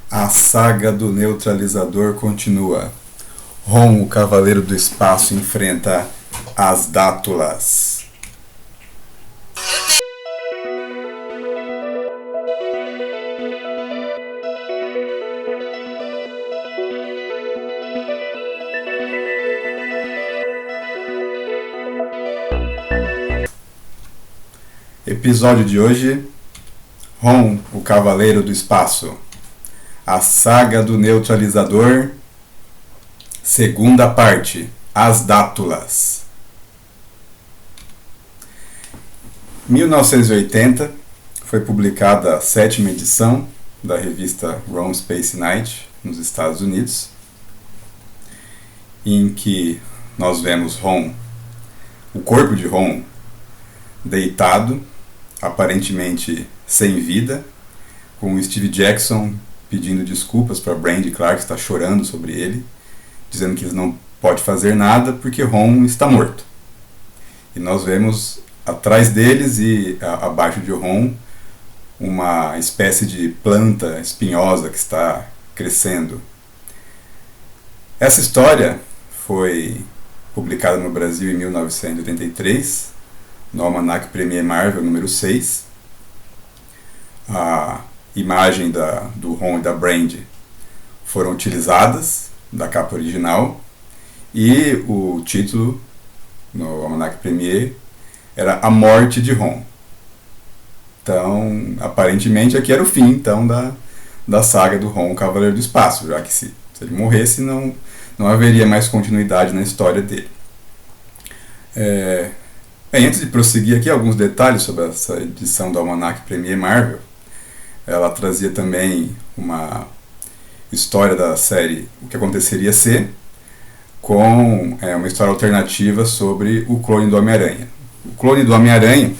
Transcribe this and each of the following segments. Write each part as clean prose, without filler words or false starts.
A saga do neutralizador continua. Ron, o Cavaleiro do Espaço, enfrenta as Dátulas. Episódio de hoje: Ron, o Cavaleiro do Espaço. A saga do neutralizador, segunda parte, as Dátulas. 1980 foi publicada a 7ª edição da revista Ron Space Knight nos Estados Unidos, em que nós vemos Ron, o corpo de Ron, deitado, aparentemente sem vida, com o Steve Jackson pedindo desculpas para Brandy Clark, que está chorando sobre ele, dizendo que ele não pode fazer nada porque Ron está morto. E nós vemos atrás deles e abaixo de Ron uma espécie de planta espinhosa que está crescendo. Essa história foi publicada no Brasil em 1983, no Almanac Premier Marvel número 6. A imagem do Ron e da Brandy foram utilizadas da capa original, e o título no Almanac Premier era A Morte de Ron. Então, aparentemente aqui era o fim então, da saga do Ron, o Cavaleiro do Espaço, já que se ele morresse não haveria mais continuidade na história dele. Bem, antes de prosseguir aqui, alguns detalhes sobre essa edição do Almanac Premier Marvel. Ela trazia também uma história da série O que Aconteceria Se, com uma história alternativa sobre o clone do Homem-Aranha. O clone do Homem-Aranha,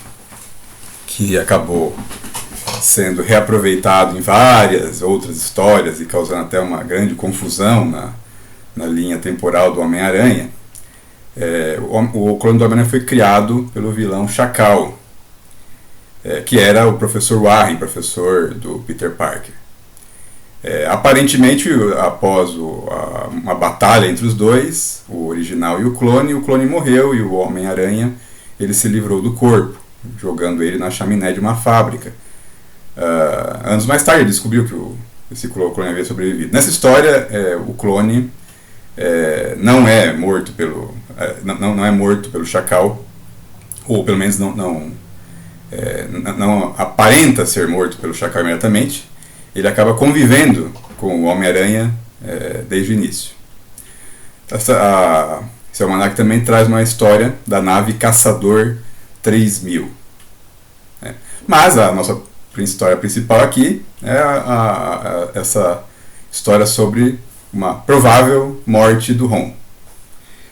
que acabou sendo reaproveitado em várias outras histórias e causando até uma grande confusão na linha temporal do Homem-Aranha. O clone do Homem-Aranha foi criado pelo vilão Chacal, que era o professor Warren, professor do Peter Parker. Aparentemente, após uma batalha entre os dois, o original e o clone morreu e o Homem-Aranha ele se livrou do corpo, jogando ele na chaminé de uma fábrica. Anos mais tarde ele descobriu que esse clone havia sobrevivido. Nessa história, o clone não é morto não é morto pelo Chacal, ou pelo menos não aparenta ser morto pelo Chacal imediatamente. Ele acaba convivendo com o Homem-Aranha desde o início. Esse almanac também traz uma história da nave Caçador 3000. Mas a nossa história principal aqui é essa história sobre uma provável morte do Ron.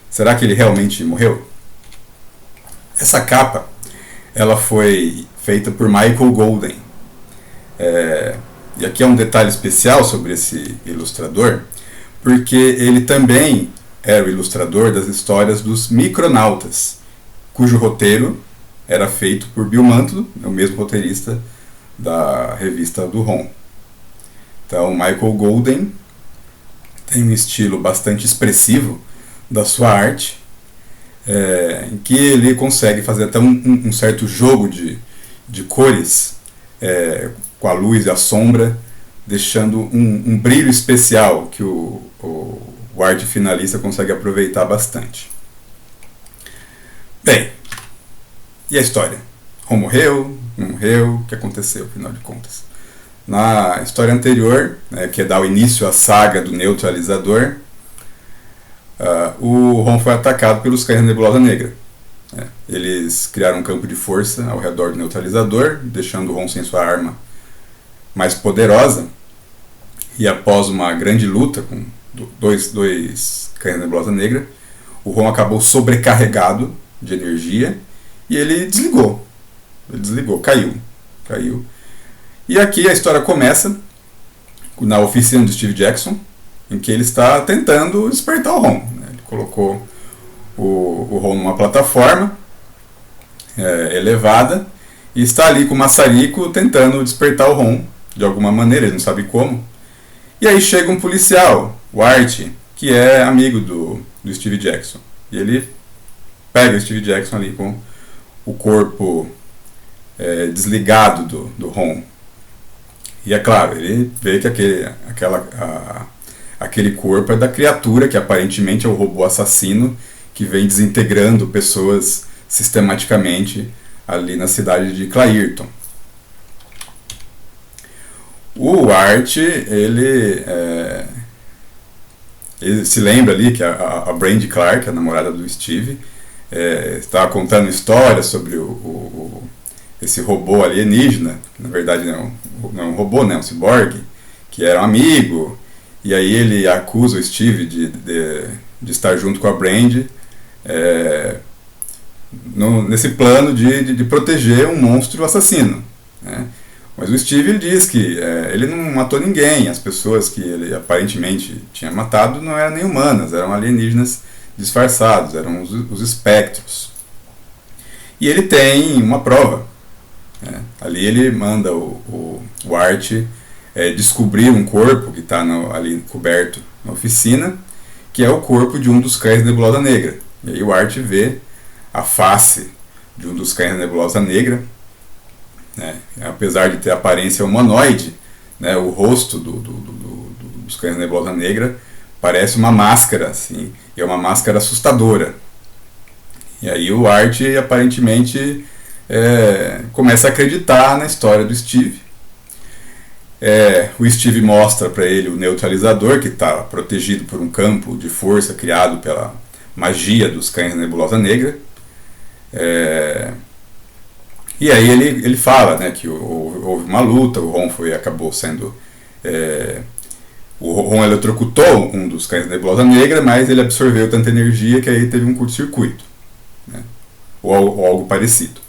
Será que ele realmente morreu? Essa capa ela foi feita por Michael Golden. E aqui é um detalhe especial sobre esse ilustrador, porque ele também era o ilustrador das histórias dos Micronautas, cujo roteiro era feito por Bill Mantlo, o mesmo roteirista da revista do Ron. Então, Michael Golden tem um estilo bastante expressivo da sua arte, em que ele consegue fazer até um certo jogo de cores com a luz e a sombra, deixando um brilho especial que o arte finalista consegue aproveitar bastante. Bem, e a história? Ron morreu? Não morreu? O que aconteceu, afinal de contas? Na história anterior, que dá o início à saga do neutralizador, o Ron foi atacado pelos Cães da Nebulosa Negra. Eles criaram um campo de força ao redor do neutralizador, deixando o Ron sem sua arma mais poderosa. E após uma grande luta com dois Cães da Nebulosa Negra, o Ron acabou sobrecarregado de energia e ele desligou. Caiu. E aqui a história começa na oficina do Steve Jackson, em que ele está tentando despertar o Ron. Ele colocou o Ron numa plataforma elevada e está ali com o maçarico tentando despertar o Ron de alguma maneira, ele não sabe como. E aí chega um policial, o Art, que é amigo do Steve Jackson. E ele pega o Steve Jackson ali com o corpo desligado do Ron. E é claro, ele vê que aquele corpo é da criatura que aparentemente é o robô assassino que vem desintegrando pessoas sistematicamente ali na cidade de Clairton. O Art, ele se lembra ali que a Brandy Clark, a namorada do Steve, estava contando histórias sobre esse robô alienígena, que na verdade não é um robô, né, é um ciborgue, que era um amigo, e aí ele acusa o Steve de estar junto com a Brandy nesse plano de proteger um monstro assassino, né? Mas o Steve diz que ele não matou ninguém, as pessoas que ele aparentemente tinha matado não eram nem humanas, eram alienígenas disfarçados, eram os espectros. E ele tem uma prova. Ali ele manda o Art descobrir um corpo que está ali coberto na oficina, que é o corpo de um dos cães da Nebulosa Negra. E aí o Art vê a face de um dos cães da Nebulosa Negra, né? Apesar de ter aparência humanoide, né, o rosto dos cães da Nebulosa Negra parece uma máscara, assim, e é uma máscara assustadora. E aí o Art aparentemente começa a acreditar na história do Steve. O Steve mostra para ele o neutralizador, que está protegido por um campo de força criado pela magia dos cães da Nebulosa Negra. E aí ele fala, né, que houve uma luta, o Ron acabou sendo... o Ron eletrocutou um dos cães da Nebulosa Negra, mas ele absorveu tanta energia que aí teve um curto-circuito, né, ou algo parecido.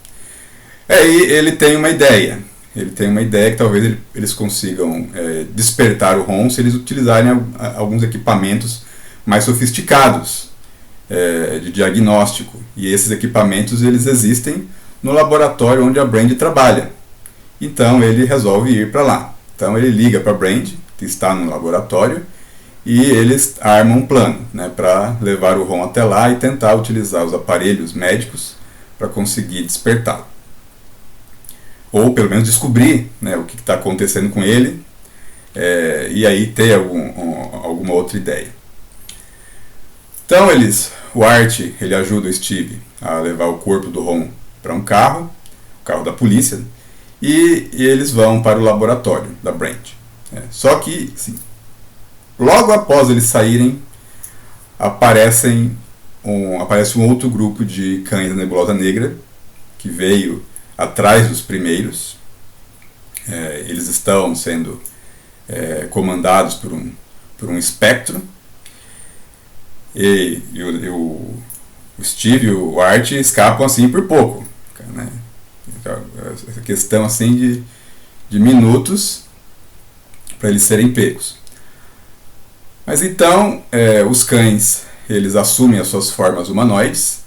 Aí ele tem uma ideia. Ele tem uma ideia que talvez eles consigam despertar o Ron se eles utilizarem alguns equipamentos mais sofisticados de diagnóstico. E esses equipamentos eles existem no laboratório onde a Brandy trabalha. Então ele resolve ir para lá. Então ele liga para a Brandy, que está no laboratório, e eles armam um plano, né, para levar o Ron até lá e tentar utilizar os aparelhos médicos para conseguir despertá-lo. Ou pelo menos descobrir, né, o que está acontecendo com ele, e aí ter alguma outra ideia. Então o Art ele ajuda o Steve a levar o corpo do Ron para um carro, o carro da polícia, e eles vão para o laboratório da Brandy. Só que, assim, logo após eles saírem, aparece um outro grupo de cães da Nebulosa Negra, que veio atrás dos primeiros. Eles estão sendo comandados por um espectro, e o Steve e o Art escapam assim por pouco, né? Essa questão assim de minutos para eles serem pegos. Mas então os cães eles assumem as suas formas humanoides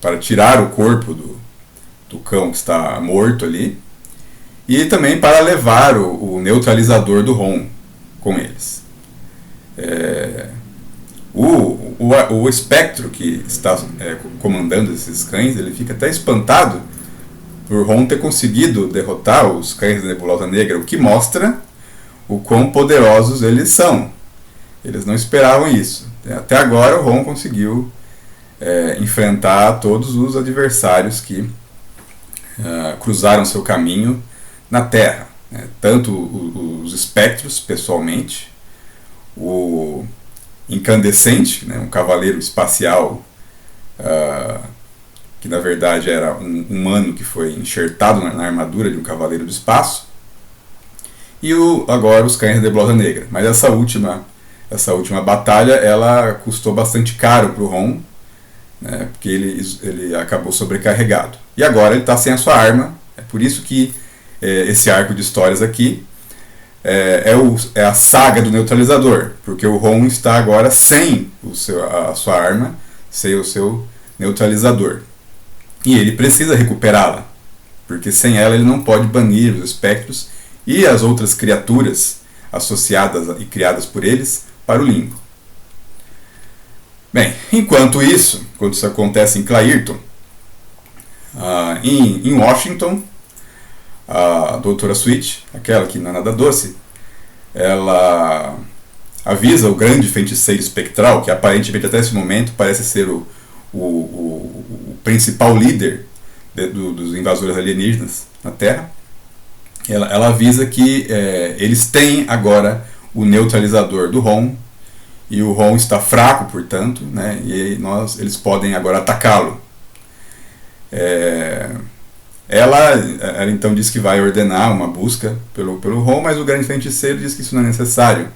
para tirar o corpo do cão que está morto ali, e também para levar o neutralizador do Ron com eles. O espectro que está comandando esses cães, ele fica até espantado por Ron ter conseguido derrotar os cães da Nebulosa Negra, o que mostra o quão poderosos eles são. Eles não esperavam isso. Até agora o Ron conseguiu enfrentar todos os adversários que cruzaram seu caminho na Terra, né? Tanto os espectros pessoalmente, o Incandescente, né? Um cavaleiro espacial que na verdade era um humano que foi enxertado na armadura de um cavaleiro do espaço, e agora os cães da Nebulosa Negra. Mas essa última batalha ela custou bastante caro para o Ron, né, porque ele acabou sobrecarregado. E agora ele está sem a sua arma. É por isso que esse arco de histórias aqui é a saga do neutralizador, porque o Ron está agora sem a sua arma, sem o seu neutralizador. E ele precisa recuperá-la, porque sem ela ele não pode banir os espectros e as outras criaturas associadas e criadas por eles para o limbo. Bem, enquanto isso acontece em Clairton, em Washington, a doutora Sweet, aquela que não é nada doce, ela avisa o grande feiticeiro espectral, que aparentemente até esse momento parece ser o principal líder dos invasores alienígenas na Terra. Ela avisa que eles têm agora o neutralizador do Ron, e o Ron está fraco, portanto, né, e eles podem agora atacá-lo. Ela então diz que vai ordenar uma busca pelo Ron, mas o grande feiticeiro diz que isso não é necessário,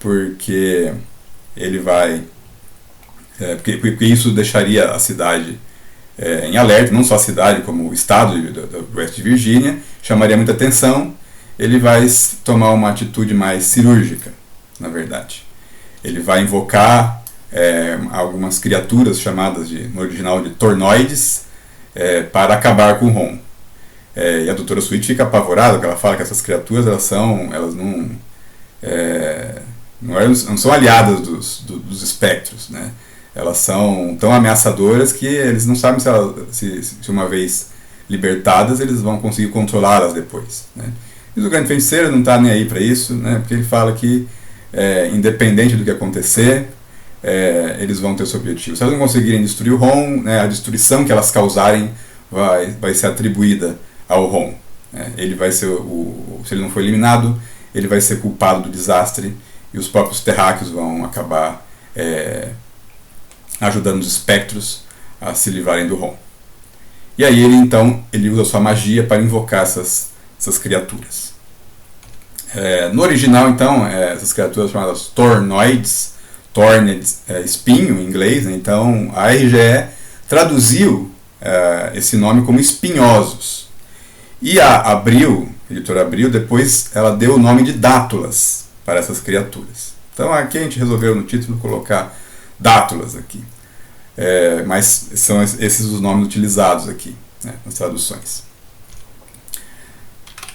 porque ele vai porque isso deixaria a cidade em alerta, não só a cidade como o estado do West Virginia, chamaria muita atenção. Ele vai tomar uma atitude mais cirúrgica, na verdade. Ele vai invocar algumas criaturas chamadas no original de tornoides para acabar com o Ron. E a doutora Sweet fica apavorada, porque ela fala que essas criaturas elas não são aliadas dos espectros, né? Elas são tão ameaçadoras que eles não sabem se uma vez libertadas eles vão conseguir controlá-las depois, né? E o grande feiticeiro não está nem aí para isso, né? Porque ele fala que independente do que acontecer, eles vão ter seu objetivo. Se elas não conseguirem destruir o Ron, né, a destruição que elas causarem vai ser atribuída ao Ron. Ele vai ser se ele não for eliminado, ele vai ser culpado do desastre, e os próprios terráqueos vão acabar ajudando os espectros a se livrarem do Ron. E aí ele usa sua magia para invocar essas criaturas. No original, então, essas criaturas chamadas Tornoids, Torned, espinho em inglês, né? Então a RGE traduziu esse nome como espinhosos. E a editora Abril, depois ela deu o nome de dátulas para essas criaturas. Então aqui a gente resolveu no título colocar dátulas aqui. Mas são esses os nomes utilizados aqui, né, nas traduções.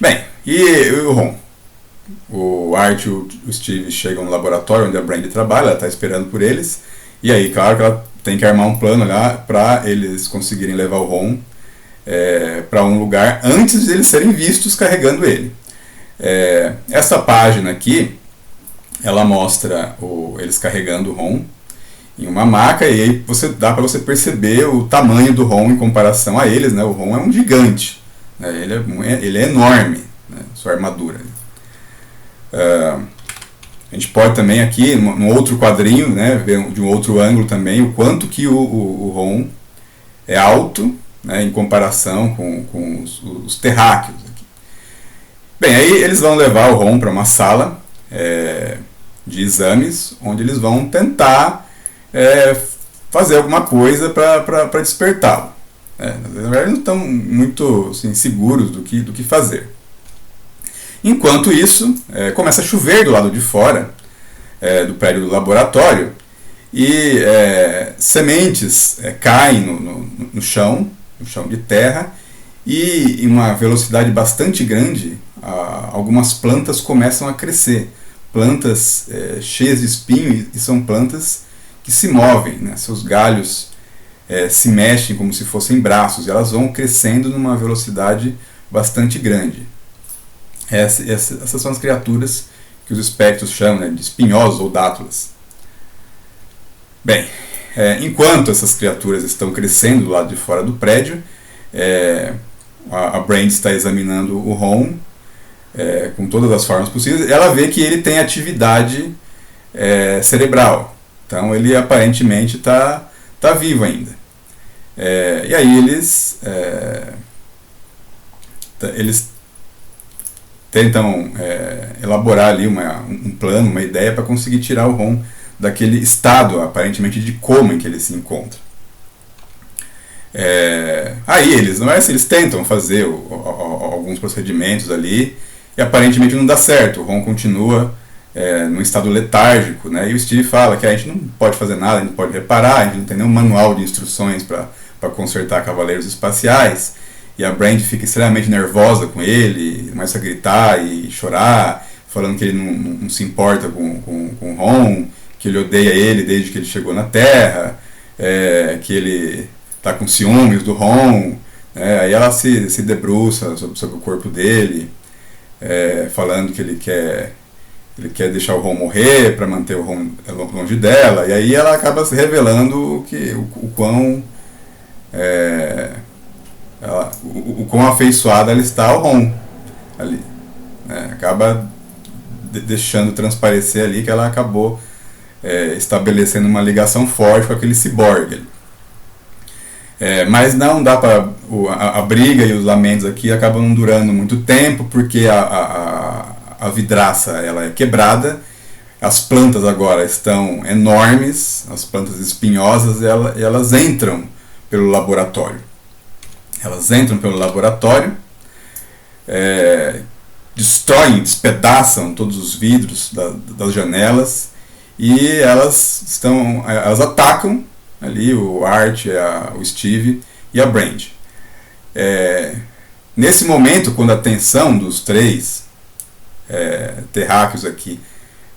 Bem, e o Ron? O Art e o Steve chegam no laboratório onde a Brandy trabalha, ela está esperando por eles, e aí, claro que ela tem que armar um plano lá para eles conseguirem levar o Ron para um lugar antes de eles serem vistos carregando ele. Essa página aqui, ela mostra eles carregando o Ron em uma maca, e aí dá para você perceber o tamanho do Ron em comparação a eles, né? O Ron é um gigante, né? Ele é enorme, né? Sua armadura. A gente pode também aqui, num outro quadrinho, né, ver de um outro ângulo também o quanto que o Ron é alto, né, em comparação com os terráqueos aqui. Bem, aí eles vão levar o Ron para uma sala de exames, onde eles vão tentar fazer alguma coisa para despertá-lo. Na verdade, eles não estão muito assim, seguros do que fazer. Enquanto isso, começa a chover do lado de fora do prédio do laboratório, e sementes caem no chão de terra, e em uma velocidade bastante grande, algumas plantas começam a crescer. Plantas cheias de espinho, e são plantas que se movem, né? Seus galhos se mexem como se fossem braços, e elas vão crescendo numa velocidade bastante grande. Essas são as criaturas que os espectros chamam, né, de espinhosos ou dátulas. Bem, enquanto essas criaturas estão crescendo do lado de fora do prédio, a Brandy está examinando o Ron com todas as formas possíveis. Ela vê que ele tem atividade cerebral, então ele aparentemente está vivo ainda. E aí eles tentam elaborar ali um plano, uma ideia para conseguir tirar o Ron daquele estado aparentemente de coma em que ele se encontra. Aí eles tentam fazer alguns procedimentos ali, e aparentemente não dá certo. O Ron continua num estado letárgico, né? E o Steve fala que a gente não pode fazer nada, a gente não pode reparar, a gente não tem nenhum manual de instruções para consertar cavaleiros espaciais. E a Brandy fica extremamente nervosa com ele, começa a gritar e chorar, falando que ele não se importa com o Ron, que ele odeia ele desde que ele chegou na Terra, que ele está com ciúmes do Ron. Aí ela se debruça sobre o corpo dele, falando que ele quer deixar o Ron morrer para manter o Ron longe dela. E aí ela acaba se revelando o quão o quão afeiçoada ela está ao Ron ali. Acaba deixando transparecer ali que ela acabou estabelecendo uma ligação forte com aquele ciborgue ali. Mas não dá para a briga e os lamentos aqui acabam não durando muito tempo, porque a vidraça ela é quebrada, as plantas agora estão enormes, as plantas espinhosas, elas entram pelo laboratório. Destroem, despedaçam todos os vidros das janelas, e elas atacam ali o Art, o Steve e a Brand. Nesse momento, quando a atenção dos três terráqueos aqui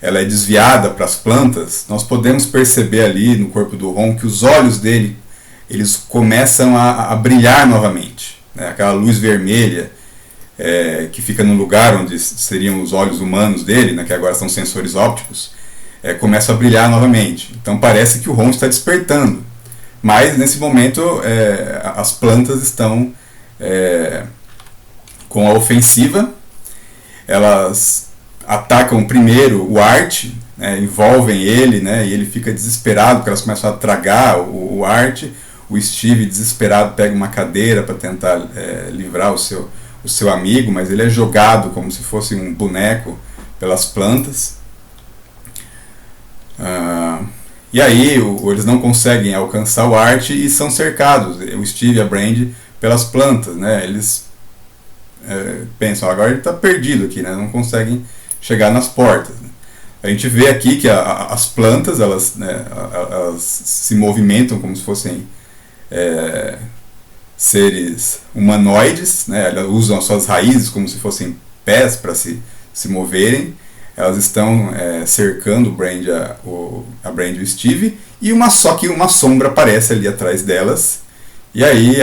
ela é desviada para as plantas, nós podemos perceber ali no corpo do Ron que os olhos dele eles começam a brilhar novamente, aquela luz vermelha que fica no lugar onde seriam os olhos humanos dele, que agora são sensores ópticos, começa a brilhar novamente. Então parece que o Ron está despertando. Mas nesse momento as plantas estão com a ofensiva. Elas atacam primeiro o Art, envolvem ele, e ele fica desesperado porque elas começam a tragar o Art. O Steve, desesperado, pega uma cadeira para tentar livrar o seu amigo, mas ele é jogado como se fosse um boneco pelas plantas. E aí eles não conseguem alcançar o Art e são cercados, o Steve e a Brand, pelas plantas. Eles pensam, agora ele está perdido aqui, não conseguem chegar nas portas. A gente vê aqui que as plantas elas se movimentam como se fossem seres humanoides, elas usam as suas raízes como se fossem pés para se moverem. Elas estão cercando a Brand e o Steve, e só que uma sombra aparece ali atrás delas, e aí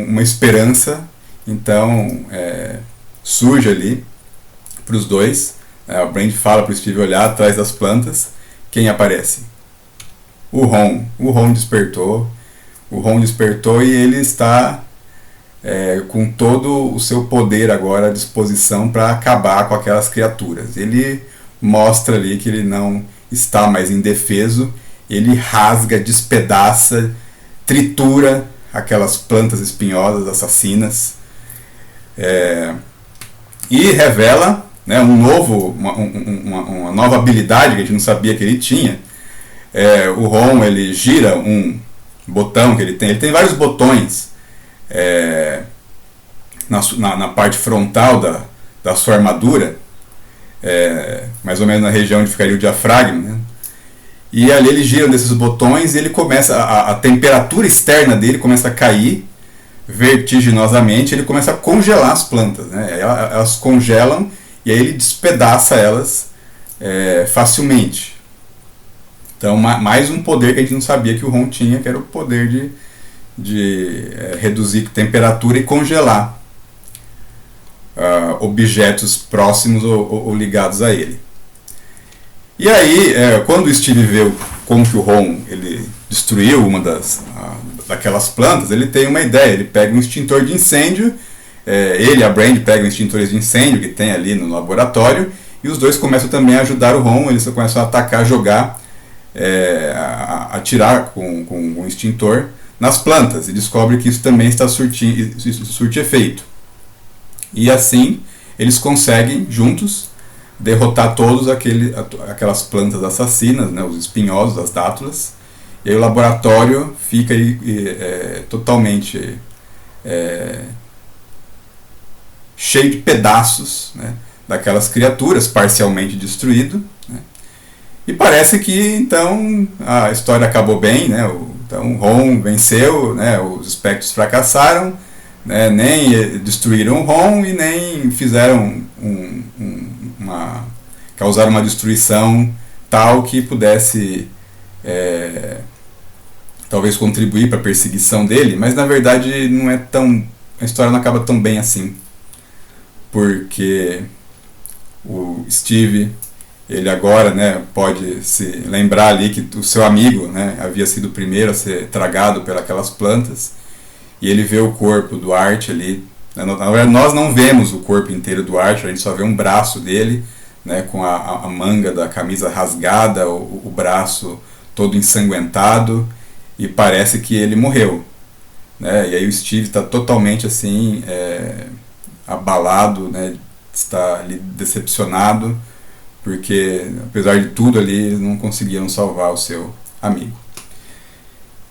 uma esperança então surge ali para os dois. A Brand fala para o Steve olhar atrás das plantas. Quem aparece? O Ron. O Ron despertou e ele está com todo o seu poder agora à disposição para acabar com aquelas criaturas. Ele mostra ali que ele não está mais indefeso, ele rasga, despedaça, tritura aquelas plantas espinhosas assassinas, e revela uma nova habilidade que a gente não sabia que ele tinha. O Ron ele gira um botão que ele tem vários botões na parte frontal da sua armadura, mais ou menos na região onde ficaria o diafragma, e ali ele gira um desses botões e ele começa a temperatura externa dele começa a cair vertiginosamente, ele começa a congelar as plantas, elas congelam e aí ele despedaça elas facilmente. Então mais um poder que a gente não sabia que o Ron tinha, que era o poder de reduzir temperatura e congelar objetos próximos ou ligados a ele. E aí, quando o Steve vê como que o Ron ele destruiu uma daquelas plantas, ele tem uma ideia, ele pega um extintor de incêndio, ele e a Brand pegam extintores de incêndio que tem ali no laboratório, e os dois começam também a ajudar o Ron, eles começam a atacar, jogar, atirar com um extintor nas plantas, e descobre que isso também está surte efeito. E assim eles conseguem juntos derrotar todos aquelas plantas assassinas, os espinhosos, as dátulas, e aí o laboratório fica totalmente cheio de pedaços, daquelas criaturas, parcialmente destruído, e parece que então a história acabou bem, então o Ron venceu, os espectros fracassaram, nem destruíram o Ron e nem fizeram uma causar uma destruição tal que pudesse talvez contribuir para a perseguição dele, mas na verdade não é tão, a história não acaba tão bem assim, porque o Steve, ele agora, né, pode se lembrar ali que o seu amigo, né, havia sido o primeiro a ser tragado pelas plantas, e ele vê o corpo do Art ali. Na verdade, nós não vemos o corpo inteiro do Art, a gente só vê um braço dele, né, com a manga da camisa rasgada, o braço todo ensanguentado, e parece que ele morreu, né? E aí o Steve está totalmente assim, abalado, né? Está ali decepcionado, porque apesar de tudo ali eles não conseguiram salvar o seu amigo.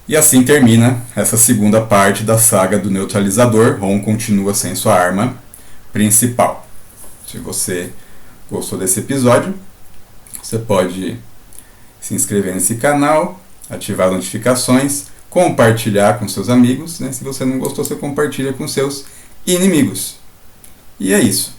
E assim termina essa segunda parte da saga do Neutralizador. Ron continua sem sua arma principal. Se você gostou desse episódio, você pode se inscrever nesse canal, ativar as notificações, compartilhar com seus amigos, né? Se você não gostou, você compartilha com seus inimigos. E é isso.